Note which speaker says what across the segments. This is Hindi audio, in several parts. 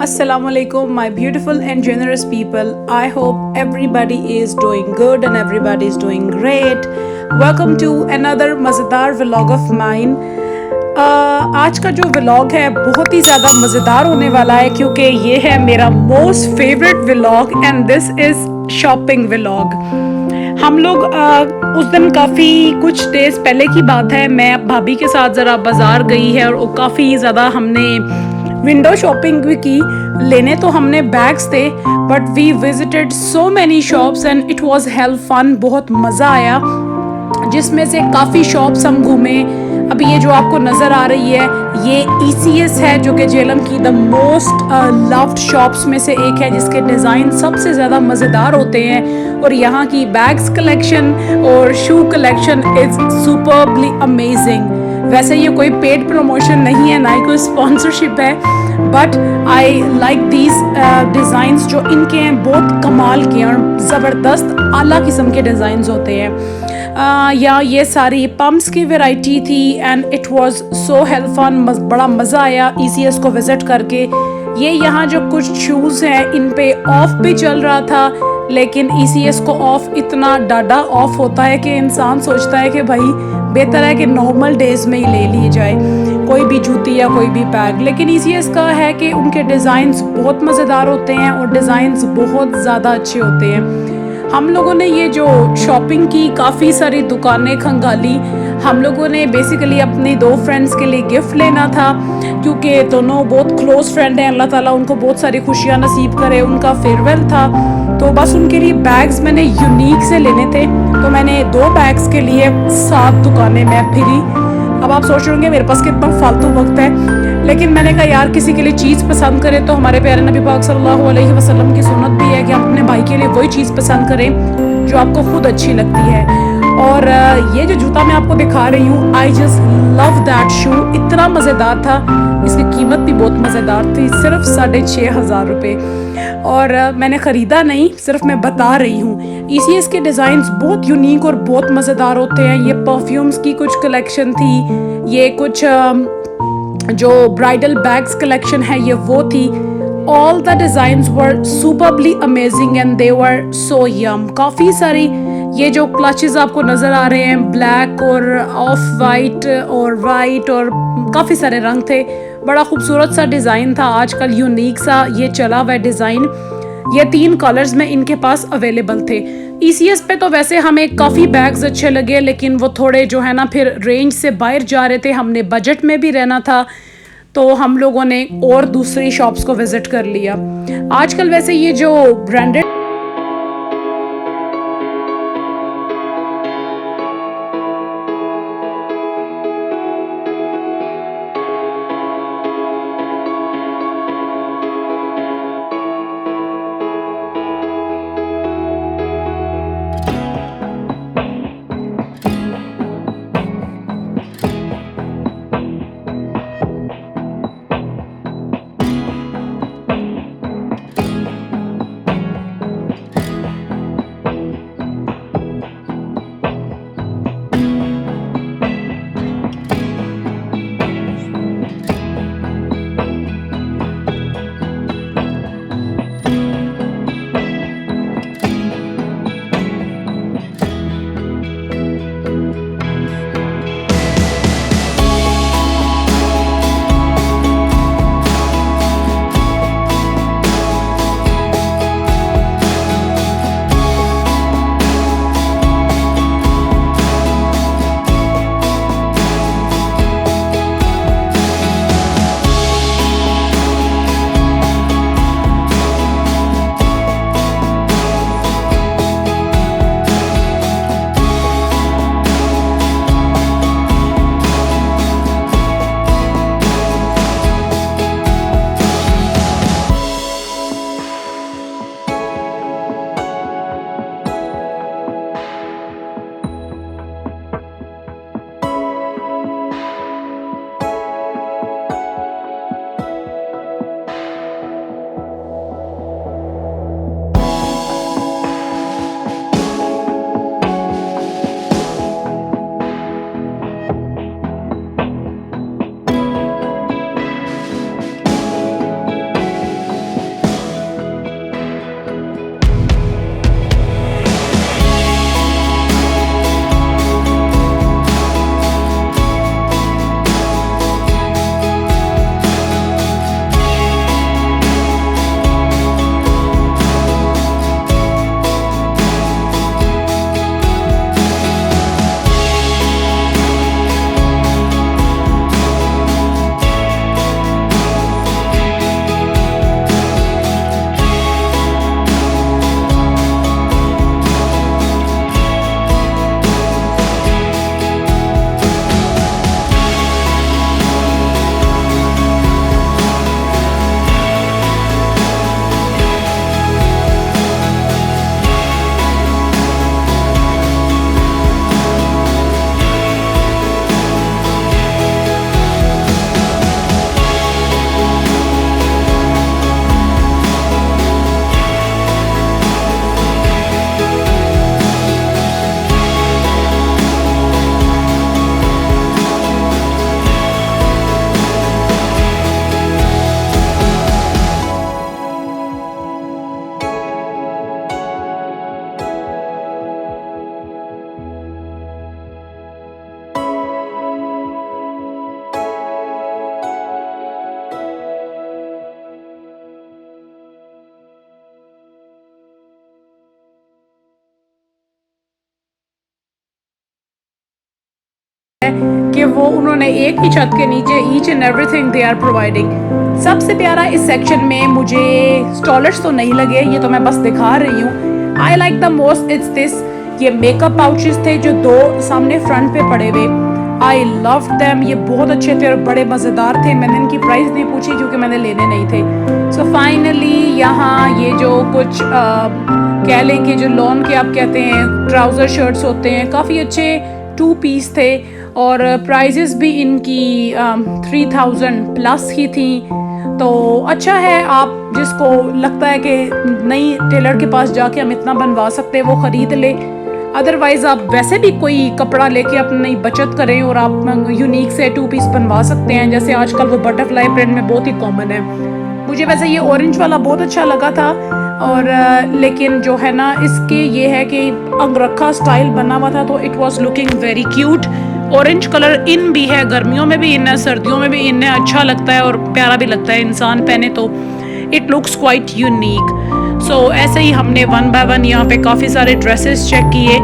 Speaker 1: Assalamu alaikum, my beautiful and generous people. I hope everybody is doing good and everybody is doing great. Welcome to another मज़ेदार vlog of mine. आज का जो व्लॉग है बहुत ही ज़्यादा मज़ेदार होने वाला है क्योंकि ये है मेरा most favourite vlog and this is shopping vlog. हम लोग उस दिन काफ़ी कुछ डेज पहले की बात है, मैं भाभी के साथ ज़रा बाज़ार गई है और काफ़ी ज़्यादा हमने विंडो शॉपिंग भी की। लेने तो हमने बैग्स थे but we visited so many shops and it was hell of fun. बहुत मज़ा आया जिसमें से काफ़ी शॉप्स हम घूमे। अभी ये जो आपको नज़र आ रही है ये ECS है जो कि जेलम की द मोस्ट लव्ड शॉप्स में से एक है जिसके डिज़ाइन सबसे ज़्यादा मज़ेदार होते हैं और यहाँ की बैग्स कलेक्शन और shoe collection is superbly amazing. वैसे ये कोई पेड प्रमोशन नहीं है, ना ही कोई स्पॉन्सरशिप है, but I like these designs जो इनके हैं बहुत कमाल के और ज़बरदस्त आला किस्म के डिज़ाइंस होते हैं। या ये सारी पम्प्स की वैरायटी थी and it was so hell of fun. बड़ा मज़ा आया ECS को विज़िट करके। ये यहाँ जो कुछ शूज़ हैं इन पे ऑफ भी चल रहा था, लेकिन ECS को ऑफ इतना डाडा ऑफ होता है कि इंसान सोचता है कि भाई बेहतर है कि नॉर्मल डेज़ में ही ले ली जाए कोई भी जूती या कोई भी बैग। लेकिन ECS का है कि उनके डिज़ाइंस बहुत मज़ेदार होते हैं और डिज़ाइंस बहुत ज़्यादा अच्छे होते हैं। हम लोगों ने ये जो शॉपिंग की काफ़ी सारी दुकानें खंगाली। हम लोगों ने बेसिकली अपने 2 फ्रेंड्स के लिए गिफ्ट लेना था क्योंकि दोनों बहुत क्लोज़ फ्रेंड हैं। अल्लाह ताला उनको बहुत सारी खुशियाँ नसीब करे। उनका फेयरवेल था तो बस उनके लिए बैग्स मैंने यूनिक से लेने थे, तो मैंने 2 बैग्स के लिए 7 दुकानें मैं फिरी। अब आप सोच रहे होंगे मेरे पास कितना फालतू वक्त है, लेकिन मैंने कहा यार किसी के लिए चीज़ पसंद करें तो हमारे प्यारे नबी पाक सल्लल्लाहु अलैहि वसल्लम की सुन्नत भी है कि आप अपने भाई के लिए वही चीज़ पसंद करें जो आपको खुद अच्छी लगती है। और ये जो जूता मैं आपको दिखा रही हूँ, आई जस्ट लव दैट शू। इतना मज़ेदार था, इसकी कीमत भी बहुत मज़ेदार थी, सिर्फ 6,500 रुपये। और मैंने ख़रीदा नहीं, सिर्फ मैं बता रही हूँ। ECS के डिज़ाइंस बहुत यूनिक और बहुत मज़ेदार होते हैं। ये परफ्यूम्स की कुछ कलेक्शन थी, ये कुछ जो ब्राइडल बैग्स कलेक्शन है ये वो थी। All the designs were superbly amazing and they were so yum. काफ़ी सारी ये जो क्लचेस आपको नज़र आ रहे हैं ब्लैक और ऑफ वाइट और वाइट और काफ़ी सारे रंग थे। बड़ा खूबसूरत सा डिज़ाइन था, आजकल यूनिक सा ये चला हुआ डिज़ाइन। ये 3 कलर्स में इनके पास अवेलेबल थे। ECS पे तो वैसे हमें काफ़ी बैग्स अच्छे लगे, लेकिन वो थोड़े जो है ना फिर रेंज से बाहर जा रहे थे। हमने बजट में भी रहना था तो हम लोगों ने और दूसरी शॉप्स को विज़िट कर लिया। आजकल वैसे ये जो ब्रांडेड कि वो उन्होंने एक ही छत के नीचे each and everything they are providing. सबसे प्यारा इस सेक्शन में मुझे स्टॉलर्स तो नहीं लगे, ये तो मैं बस दिखा रही हूँ। I like the most it's this, ये मेकअप पाउचेस थे जो दो सामने फ्रंट पे पड़े हुए। आई लव देम, ये बहुत अच्छे थे और बड़े मज़ेदार थे। मैंने इनकी प्राइस नहीं पूछी क्योंकि मैंने लेने नहीं थे। सो फाइनली यहाँ ये जो कुछ कह लें कि जो लॉन के आप कहते हैं ट्राउज़र शर्ट्स होते हैं, काफ़ी अच्छे 2 पीस थे और प्राइजेस भी इनकी 3000 प्लस ही थी। तो अच्छा है, आप जिसको लगता है कि नई टेलर के पास जाके हम इतना बनवा सकते हैं वो ख़रीद ले। अदरवाइज़ आप वैसे भी कोई कपड़ा लेके अपनी बचत करें और आप यूनिक से 2 पीस बनवा सकते हैं, जैसे आजकल वो बटरफ्लाई प्रिंट में बहुत ही कॉमन है। मुझे वैसे ये ऑरेंज वाला बहुत अच्छा लगा था और लेकिन जो है ना इसके ये है कि अंगरखा स्टाइल बना हुआ था तो it was looking very cute. Orange colour इन भी है, गर्मियों में भी इन है, सर्दियों में भी इन है, अच्छा लगता है और प्यारा भी लगता है, इंसान पहने तो इट लुक्स क्वाइट यूनिक। सो ऐसे ही हमने 1 बाय 1 यहाँ पे काफ़ी सारे ड्रेसेस चेक किए।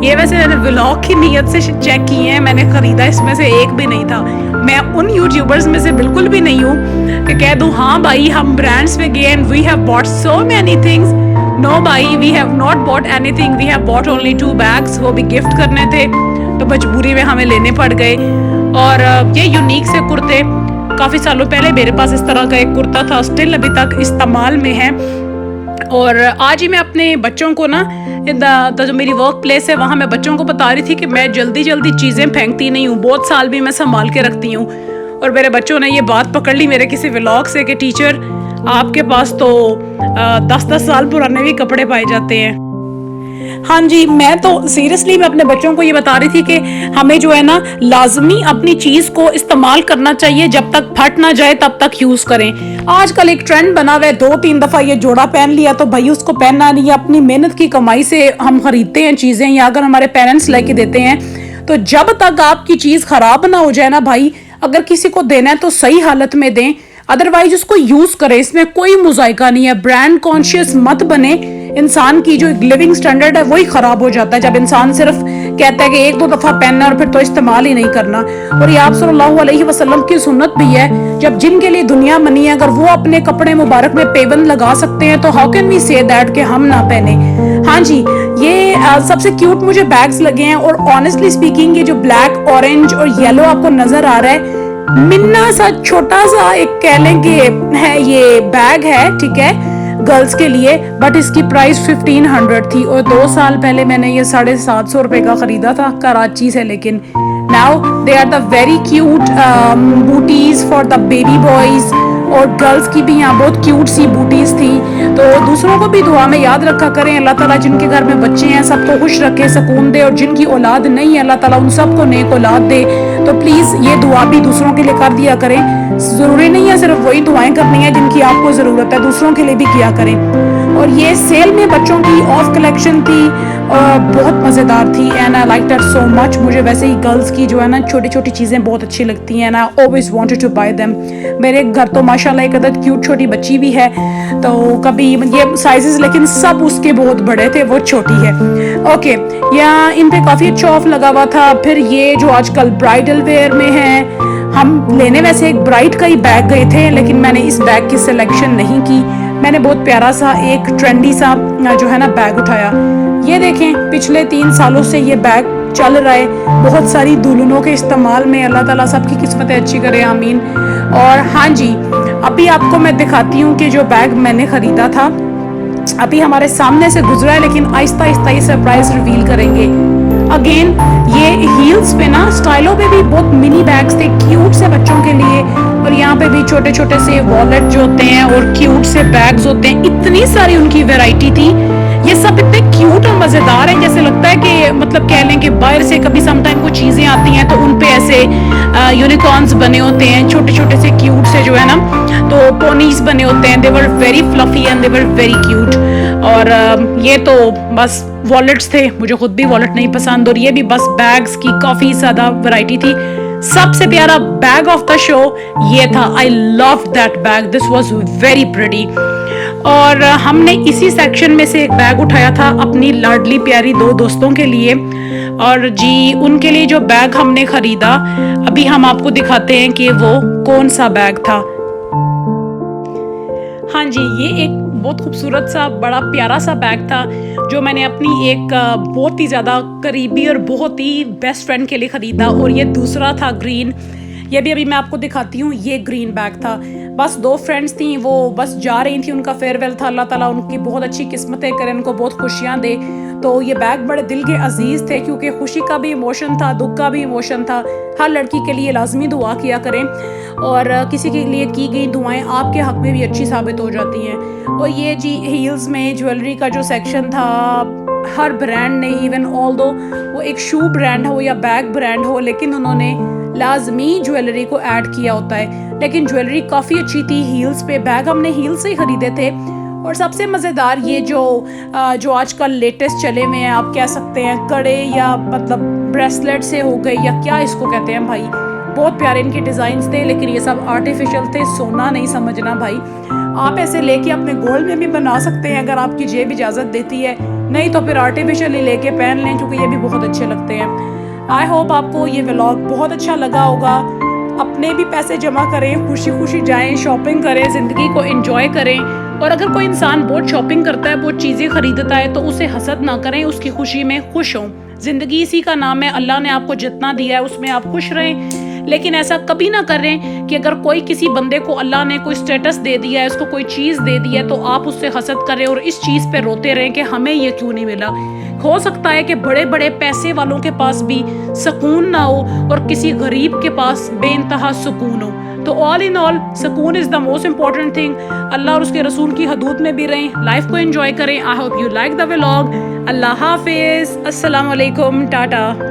Speaker 1: ये वैसे मैंने व्लॉग की नीयत से चेक किए हैं, मैंने ख़रीदा इसमें से एक भी नहीं था। मैं उन यूट्यूबर्स में से बिल्कुल भी नहीं हूँ कि कह दूँ हाँ भाई हम ब्रांड्स में गए and we have bought so many things. No भाई, we have not bought anything, we have bought only 2 bags, वो भी गिफ्ट करने थे तो मजबूरी में हमें लेने पड़ गए। और ये यूनिक से कुर्ते, काफ़ी सालों पहले मेरे पास इस तरह का एक कुर्ता था, स्टिल अभी तक इस्तेमाल में है। और आज ही मैं अपने बच्चों को ना जो मेरी वर्क प्लेस है वहाँ मैं बच्चों को बता रही थी कि मैं जल्दी जल्दी चीज़ें फेंकती नहीं हूँ, बहुत साल भी मैं संभाल के रखती हूँ। और मेरे बच्चों ने ये बात पकड़ ली मेरे किसी व्लॉग से कि टीचर आपके पास तो 10-10 साल पुराने भी कपड़े पाए जाते हैं। हाँ जी, मैं तो सीरियसली मैं अपने बच्चों को ये बता रही थी कि हमें जो है ना लाजमी अपनी चीज़ को इस्तेमाल करना चाहिए, जब तक फट ना जाए तब तक यूज़ करें। आजकल एक ट्रेंड बना हुआ है, 2-3 दफ़ा ये जोड़ा पहन लिया तो भाई उसको पहनना नहीं है। अपनी मेहनत की कमाई से हम खरीदते हैं चीज़ें या अगर हमारे पेरेंट्स लेके देते हैं, तो जब तक आपकी चीज़ ख़राब ना हो जाए ना भाई, अगर किसी को देना है तो सही हालत में दें, अदरवाइज उसको यूज़ करें, इसमें कोई मुज़ायका नहीं है। ब्रांड कॉन्शियस मत बने, इंसान की जो लिविंग स्टैंडर्ड है वही खराब हो जाता है जब इंसान सिर्फ कहता है कि 1-2 दफा पहनना और फिर तो इस्तेमाल ही नहीं करना। और ये आप सल्लल्लाहु अलैहि वसल्लम की सुन्नत भी है, जब जिनके लिए दुनिया बनी है अगर वो अपने कपड़े मुबारक में पेबंद लगा सकते हैं तो how can we say that कि हम ना पहने। हाँ जी, ये सबसे क्यूट मुझे बैग्स लगे हैं और ऑनेस्टली स्पीकिंग ये जो ब्लैक, ऑरेंज और येलो आपको नजर आ रहा है, मिन्ना सा छोटा सा एक कह लें कि है ये बैग है, ठीक है, गर्ल्स के लिए, बट इसकी प्राइस 1500 थी और 2 साल पहले मैंने ये 750 रुपए का खरीदा था कराची से। लेकिन now they are the very cute booties for the baby boys और गर्ल्स की भी यहाँ बहुत क्यूट सी बूटीज थी। तो दूसरों को भी दुआ में याद रखा करें, अल्लाह ताला जिनके घर में बच्चे हैं सबको खुश रखे, सुकून दे, और जिनकी औलाद नहीं है अल्लाह ताला उन सबको नेक औलाद दे। तो प्लीज़ ये दुआ भी दूसरों के लिए कर दिया करें। ज़रूरी नहीं है सिर्फ वही दुआएं करनी है जिनकी आपको ज़रूरत है, दूसरों के लिए भी किया करें। और ये सेल में बच्चों की ऑफ कलेक्शन थी, बहुत मज़ेदार थी and I like that so much. मुझे वैसे ही गर्ल्स की जो है ना छोटी छोटी चीज़ें बहुत अच्छी लगती हैं and I always wanted to buy them. मेरे घर तो माशाल्लाह एक अदद क्यूट छोटी बच्ची भी है, तो कभी ये साइजेस लेकिन सब उसके बहुत बड़े थे, वो छोटी है। ओके, यहाँ इन पे काफ़ी अच्छा ऑफ लगा हुआ था। फिर ये जो आजकल ब्राइडल वेयर में है, हम लेने वैसे एक ब्राइड का ही बैग गए थे लेकिन मैंने इस बैग की सिलेक्शन नहीं की। मैंने बहुत प्यारा सा एक ट्रेंडी सा जो है ना बैग उठाया। ये देखें, पिछले 3 सालों से ये बैग चल रहा है, बहुत सारी दुल्हनों के इस्तेमाल में। अल्लाह ताला सबकी किस्मतें अच्छी करे, आमीन। और हाँ जी, अभी आपको मैं दिखाती हूँ कि जो बैग मैंने ख़रीदा था अभी हमारे सामने से गुजरा है, लेकिन आहिस्ता आहिस्ता ये सरप्राइज रिवील करेंगे। अगेन ये हील्स पे ना स्टाइलों पे भी बहुत मिनी बैग्स थे क्यूट से बच्चों के लिए, और यहाँ पे भी छोटे छोटे से वॉलेट जो होते हैं और क्यूट से बैग्स होते हैं, इतनी सारी उनकी वैरायटी थी। ये सब इतने क्यूट और मज़ेदार हैं, जैसे लगता है कि मतलब कह लें कि बाहर से कभी समटाइम कुछ चीज़ें आती हैं तो उन पे ऐसे यूनिकॉर्न्स बने होते हैं, छोटे छोटे से क्यूट से जो है ना, तो पोनीज बने होते हैं। They were very fluffy and they were very cute. और ये तो बस वॉलेट्स थे, मुझे खुद भी वॉलेट नहीं पसंद, और ये भी बस बैग्स की काफ़ी ज़्यादा वैरायटी थी। सबसे प्यारा बैग ऑफ द शो ये था, I love that bag, this was very pretty. और हमने इसी सेक्शन में से एक बैग उठाया था अपनी लाडली प्यारी 2 दोस्तों के लिए। और जी उनके लिए जो बैग हमने ख़रीदा, अभी हम आपको दिखाते हैं कि वो कौन सा बैग था। हाँ जी, ये एक बहुत खूबसूरत सा बड़ा प्यारा सा बैग था जो मैंने अपनी एक बहुत ही ज़्यादा करीबी और बहुत ही बेस्ट फ्रेंड के लिए ख़रीदा। और ये दूसरा था ग्रीन, ये भी अभी मैं आपको दिखाती हूँ। ये ग्रीन बैग था। बस 2 फ्रेंड्स थी, वो बस जा रही थी, उनका फेयरवेल था। अल्लाह ताला उनकी बहुत अच्छी किस्मतें करे, उनको बहुत खुशियाँ दे। तो ये बैग बड़े दिल के अजीज़ थे क्योंकि खुशी का भी इमोशन था, दुख का भी इमोशन था। हर लड़की के लिए लाजमी दुआ किया करें और किसी के लिए की गई दुआएं आपके हक में भी अच्छी साबित हो जाती हैं। और ये जी हील्स में ज्वेलरी का जो सेक्शन था, हर ब्रांड ने, इवन ऑल दो वो एक शू ब्रांड हो या बैग ब्रांड हो, लेकिन उन्होंने लाजमी ज्वेलरी को ऐड किया होता है। लेकिन ज्वेलरी काफ़ी अच्छी थी हील्स पे। बैग हमने हील से ही ख़रीदे थे। और सबसे मज़ेदार ये जो आजकल लेटेस्ट चले हुए हैं, आप कह सकते हैं कड़े या मतलब ब्रेसलेट से हो गए या क्या इसको कहते हैं भाई, बहुत प्यारे इनके डिज़ाइंस थे। लेकिन ये सब आर्टिफिशियल थे, सोना नहीं समझना भाई। आप ऐसे लेके अपने गोल्ड में भी बना सकते हैं अगर आपकी जेब इजाज़त देती है, नहीं तो फिर आर्टिफिशियल ही लेके पहन लें क्योंकि ये भी बहुत अच्छे लगते हैं। आई होप आपको ये व्लॉग बहुत अच्छा लगा होगा। अपने भी पैसे जमा करें, खुशी खुशी जाएं, शॉपिंग करें, ज़िंदगी को एंजॉय करें। और अगर कोई इंसान बहुत शॉपिंग करता है, बहुत चीज़ें खरीदता है, तो उसे हसद ना करें, उसकी खुशी में खुश हों। ज़िंदगी इसी का नाम है, अल्लाह ने आपको जितना दिया है उसमें आप खुश रहें। लेकिन ऐसा कभी ना करें कि अगर कोई किसी बंदे को अल्लाह ने कोई स्टेटस दे दिया है, उसको कोई चीज़ दे दी है, तो आप उससे हसद करें और इस चीज़ पे रोते रहें कि हमें ये क्यों नहीं मिला। हो सकता है कि बड़े बड़े पैसे वालों के पास भी सुकून ना हो और किसी गरीब के पास बेइंतहा सुकून हो। तो ऑल इन ऑल सुकून is the most important thing. Allah और उसके रसूल की हदूद में भी रहें, लाइफ को एंजॉय करें। I hope you like the vlog. Allah हाफिज़, अस्सलाम वालेकुम, टाटा।